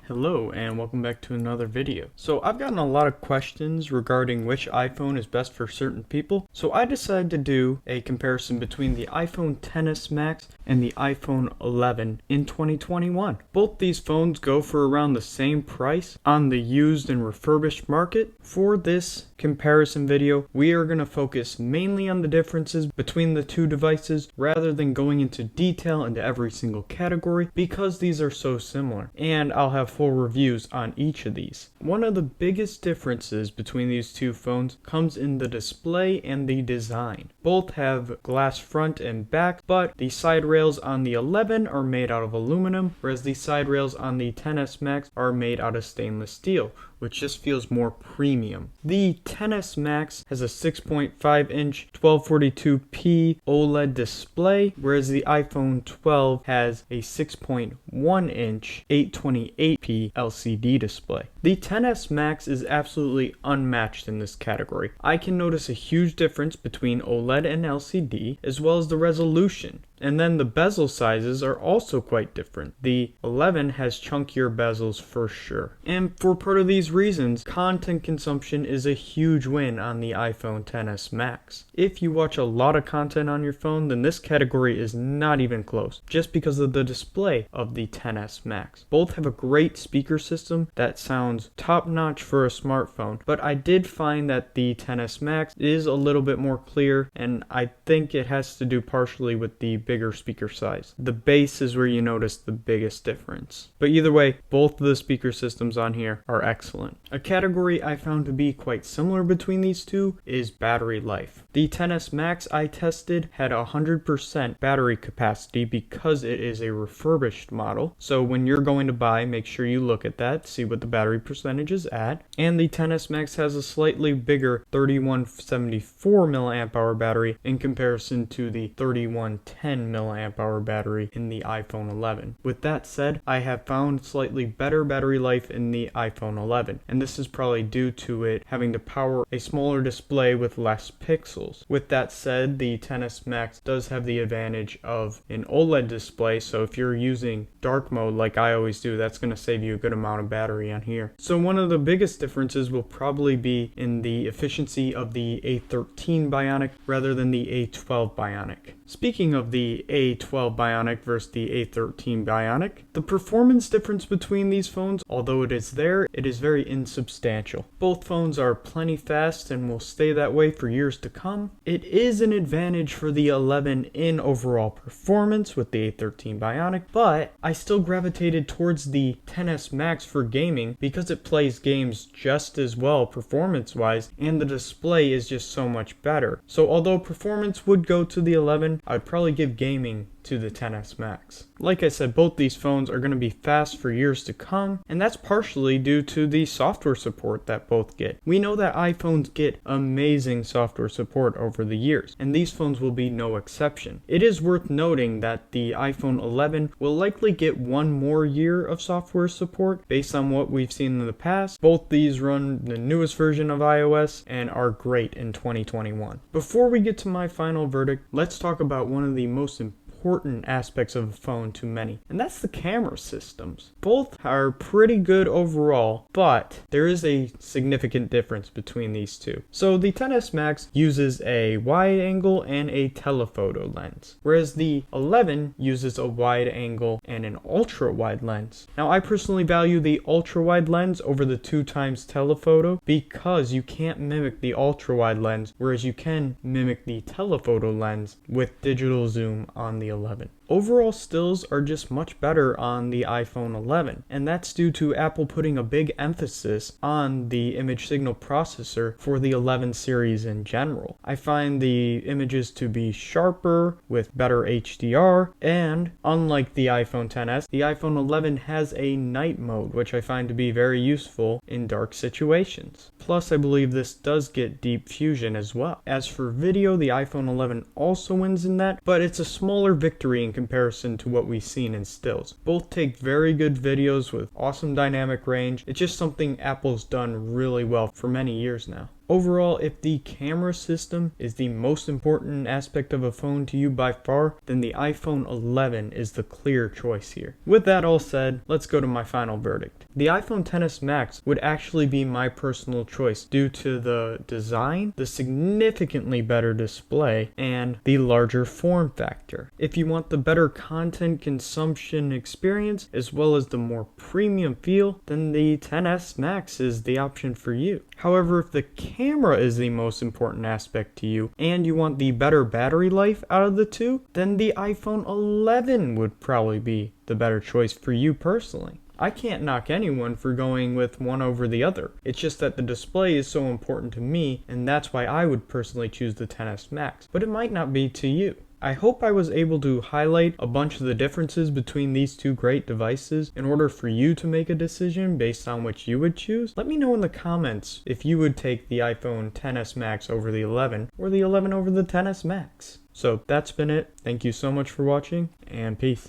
Hello and welcome back to another video. So I've gotten a lot of questions regarding which iPhone is best for certain people. So I decided to do a comparison between the iPhone XS Max and the iPhone 11 in 2021. Both these phones go for around the same price on the used and refurbished market. For this comparison video, we are going to focus mainly on the differences between the two devices rather than going into detail into every single category because these are so similar, and I'll have full reviews on each of these. One of the biggest differences between these two phones comes in the display and the design. Both have glass front and back, but the side rails on the 11 are made out of aluminum, whereas the side rails on the XS Max are made out of stainless steel, which just feels more premium. The XS Max has a 6.5-inch 1242p OLED display, whereas the iPhone 12 has a 6.1-inch 828p LCD display. The XS Max is absolutely unmatched in this category. I can notice a huge difference between OLED and LCD, as well as the resolution. And then the bezel sizes are also quite different. The 11 has chunkier bezels for sure. And for part of these reasons, content consumption is a huge win on the iPhone XS Max. If you watch a lot of content on your phone, then this category is not even close, just because of the display of the XS Max. Both have a great speaker system that sounds top-notch for a smartphone, but I did find that the XS Max is a little bit more clear, and I think it has to do partially with the bigger speaker size. The bass is where you notice the biggest difference. But either way, both of the speaker systems on here are excellent. A category I found to be quite similar between these two is battery life. The XS Max I tested had 100% battery capacity because it is a refurbished model. So when you're going to buy, make sure you look at that, see what the battery percentage is at. And the XS Max has a slightly bigger 3174 mAh battery in comparison to the 3110 mAh battery in the iPhone 11. With that said, I have found slightly better battery life in the iPhone 11, and this is probably due to it having to power a smaller display with less pixels. With that said, the XS Max does have the advantage of an OLED display, so if you're using dark mode like I always do, that's going to save you a good amount of battery on here. So one of the biggest differences will probably be in the efficiency of the A13 Bionic rather than the A12 Bionic. Speaking of the A12 Bionic versus the A13 Bionic, the performance difference between these phones, although it is there, it is very insubstantial. Both phones are plenty fast and will stay that way for years to come. It is an advantage for the 11 in overall performance with the A13 Bionic, but I still gravitated towards the XS Max for gaming because it plays games just as well performance-wise, and the display is just so much better. So although performance would go to the 11, I'd probably give gaming to the XS Max. Like I said, both these phones are going to be fast for years to come, and that's partially due to the software support that both get. We know that iPhones get amazing software support over the years, and these phones will be no exception. It is worth noting that the iPhone 11 will likely get one more year of software support based on what we've seen in the past. Both these run the newest version of iOS and are great in 2021. Before we get to my final verdict, let's talk about one of the most important aspects of a phone to many, and that's the camera systems. Both are pretty good overall, but there is a significant difference between these two. So the XS Max uses a wide angle and a telephoto lens, whereas the 11 uses a wide angle and an ultra wide lens. Now I personally value the ultra wide lens over the 2x telephoto because you can't mimic the ultra wide lens, whereas you can mimic the telephoto lens with digital zoom on the 11. Overall stills are just much better on the iPhone 11, and that's due to Apple putting a big emphasis on the image signal processor for the 11 series in general. I find the images to be sharper with better HDR, and unlike the iPhone XS, the iPhone 11 has a night mode, which I find to be very useful in dark situations. Plus, I believe this does get deep fusion as well. As for video, the iPhone 11 also wins in that, but it's a smaller victory in comparison to what we've seen in stills. Both take very good videos with awesome dynamic range. It's just something Apple's done really well for many years now. Overall, if the camera system is the most important aspect of a phone to you by far, then the iPhone 11 is the clear choice here. With that all said, let's go to my final verdict. The iPhone XS Max would actually be my personal choice due to the design, the significantly better display, and the larger form factor. If you want the better content consumption experience as well as the more premium feel, then the XS Max is the option for you. However, if the camera is the most important aspect to you and you want the better battery life out of the two, then the iPhone 11 would probably be the better choice for you personally. I can't knock anyone for going with one over the other. It's just that the display is so important to me, and that's why I would personally choose the XS Max, but it might not be to you. I hope I was able to highlight a bunch of the differences between these two great devices in order for you to make a decision based on which you would choose. Let me know in the comments if you would take the iPhone XS Max over the 11 or the 11 over the XS Max. So that's been it. Thank you so much for watching, and peace.